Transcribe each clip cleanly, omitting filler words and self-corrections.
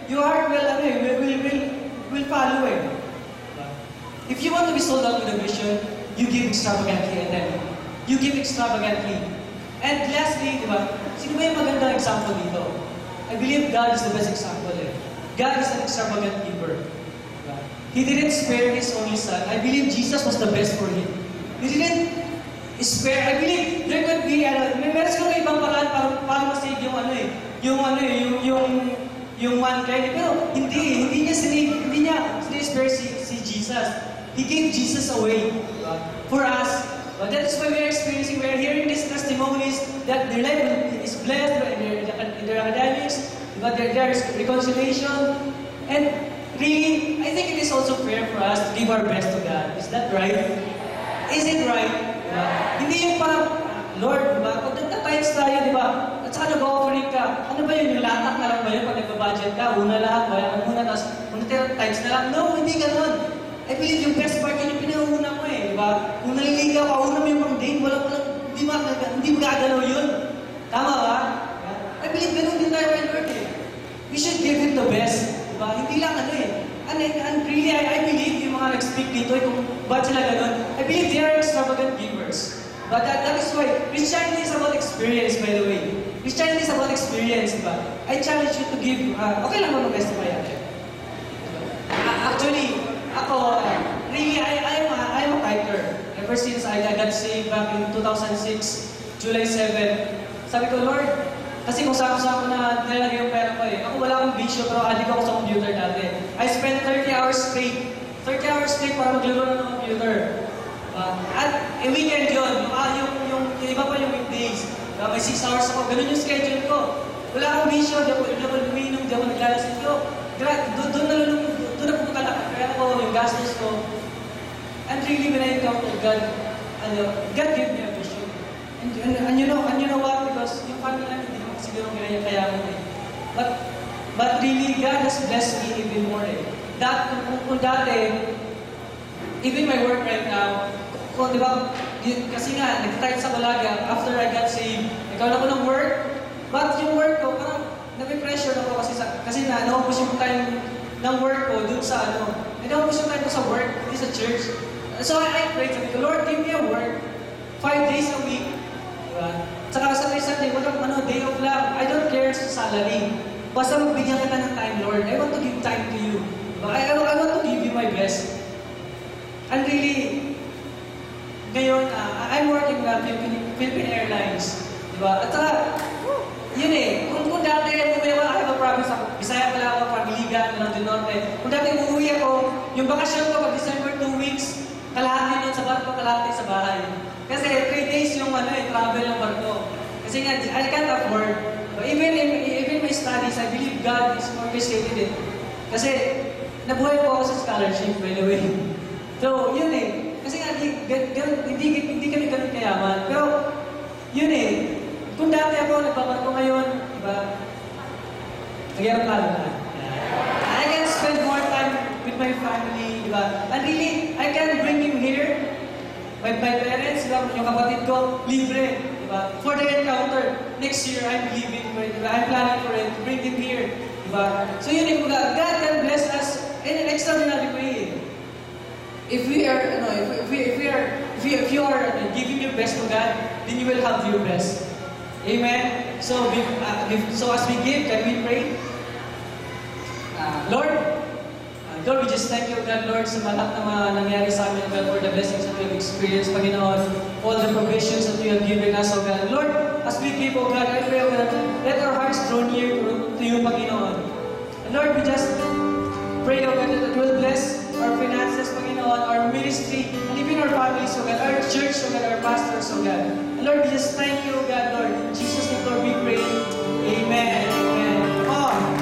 your heart will follow eh. If you want to be sold out with a vision, you give extravagantly and then you give extravagantly. And lastly, di ba, sino ba yung magandang example dito? I believe God is the best example eh. God is an extravagant giver. Diba? He didn't spare His only Son. I believe Jesus was the best for Him. He didn't spare. I believe there could be, meron siguro ibang paraan para masave yung mankind. Pero hindi niya spare si Jesus. He gave Jesus away for us. But that is why we are experiencing, we are hearing these testimonies that their life is blessed in their academics, but there is reconciliation. And really, I think it is also fair for us to give our best to God. Is that right? Is it right? Hindi yung parang, Lord, diba? Pag nagta-tithes tayo, diba? At saka nag-offering ka, ano ba yun? Yung latak na lang ba yun? Pag nag-budget ka, una lahat, bayaran muna, tapos tithes na lang. No, hindi ganun. I believe yung best part yun yung pinahuna mo eh, diba? Kung naliligaw ka, una mo yung pang-date, hindi mo gagalaw yun. Tama ba? I believe ganun din tayo kay Lord eh. We should give Him the best. Diba? Hindi lang ano eh. And really, I believe yung mga nag-speak dito, kung ba't sila ganun, I believe they are extravagant givers. But that is why Christianity is about experience, by the way. Christianity is about experience, diba? I challenge you to give, okay lang ba mag-testify natin? Actually, ako, really, I am a tither. Ever since I got saved back in 2006, July 7, sabi ko, Lord, kasi kung saan-saan ko na nilalagay yung pera ko eh. Ako wala akong bisyo, pero addict ako sa computer dati. I spent 30 hours straight. 30 hours straight para maglaro na ng computer. At weekend yun, yung iba pa yung weekdays. May 6 hours ako, ganun yung schedule ko. Wala akong bisyo, di ako luminom, di ako naglalasing ko. Doon na pupunta na kaya ko, yung gastos ko. And really, when I encounter God, God gave me a vision. And you know what? Because yung family namin, hindi naman siguro kaya mo eh. But really, God has blessed me even more eh. Kung dati, even my work right now, di ba, kasi nga, nag-tithe sa Balaga, after I got saved, nagkaroon ako ng work, but yung work ko, parang nape-pressure ako kasi naubos yung time ng work ko dun sa naubos yung time ko sa work, hindi sa church. So I prayed, sabi ko, Lord, give me a work, 5 days a week, diba? Saka Sunday, walang day off lang, I don't care sa salary. Basta magbigyan kita ng time, Lord, I want to give time to you. Diba? I want to give you my best. And really, ngayon, I'm working with Philippine Airlines. Diba? At saka, yun eh, kung dati I have a promise ako, Bisaya pala ako, Pamiligan, Norte Norte. Kung dati umuwi ako, yung bakasyon ko pag December 2 weeks, kalahati nun sa barko, kalahati sa bahay. Kasi 3 days yung travel ng barko. Kasi nga, I can't afford. But even my studies, I believe God is orchestrated it. Kasi, nabuhay po ako sa scholarship, by the way. So, yun eh. Kasi nga, hindi kami ganun kayaman. Pero, yun eh. Kung dati ako nagbabarko ngayon, diba? Nag-aeroplano na. I can spend more time with my family, diba? And really, I can bring him here. My parents, diba? Yung kapatid ko, libre, diba? For the encounter, next year, I'm leaving for it, diba? I'm planning for it, to bring him here, diba? So yun eh, God can bless us in an extraordinary way. If you are giving your best to God, then you will have your best. Amen? So as we give, can we pray? Lord, we just thank you, God, Lord, sa lahat na mga nangyari sa amin, God, for the blessings that we have experienced, Panginoon, all the provisions that you have given us, oh God. Lord, as we give, oh God, I pray, oh God, let our hearts draw near to you, Panginoon. And Lord, we just pray, oh God, that you will bless our finances, Panginoon, our ministry, and even our families, oh God, our church, oh God, our pastors, oh God. And Lord, we just thank you, oh God, Lord. In Jesus' name, Lord, we pray. Amen. Amen. Come on.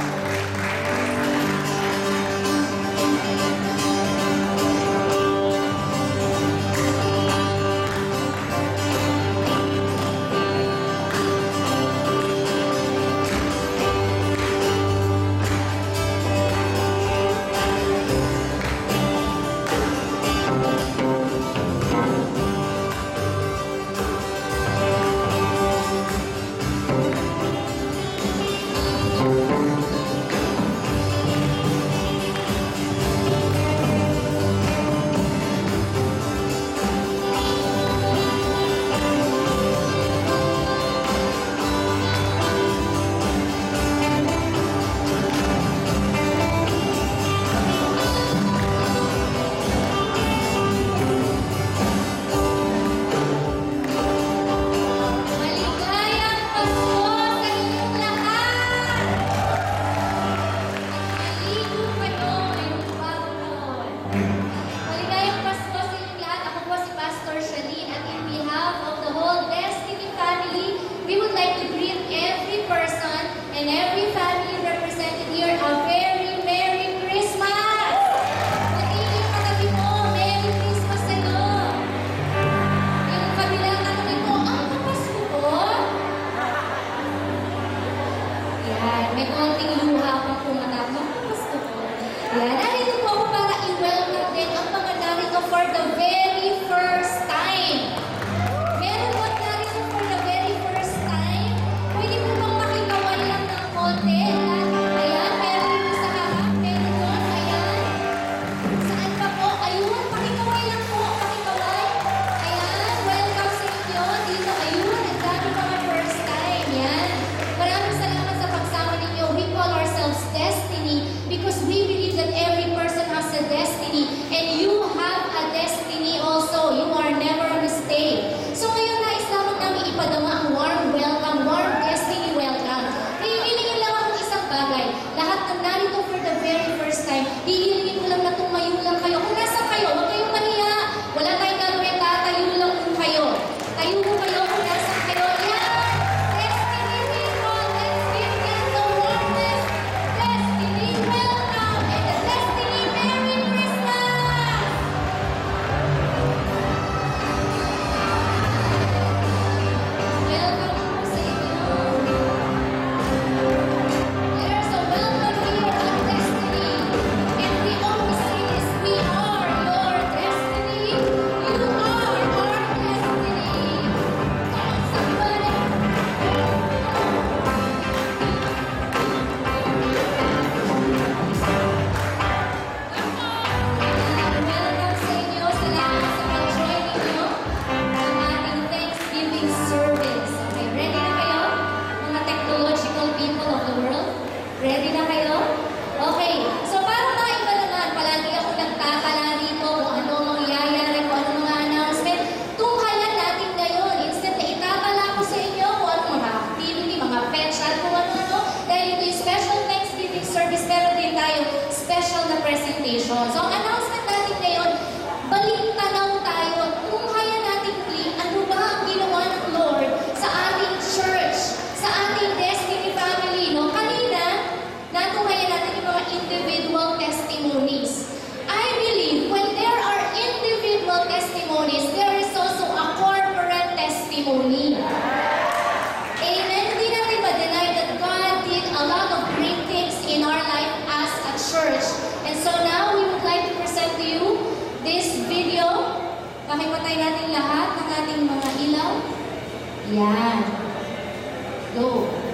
presentation. So, ang announcement natin ngayon, balik tanaw tayo. Tunghayan natin muli, ano ba ang ginawa ng Lord sa ating church, sa ating Destiny family, no? Kanina, natunghayan natin yung mga individual testimonies. I believe when there are individual testimonies, there is also a corporate testimony. Amen. Hindi natin ma-deny that God did a lot of great things in our life as a church. And so now, we would like to present to you this video. Pakipatay natin lahat ng ating mga ilaw. Yan. Go.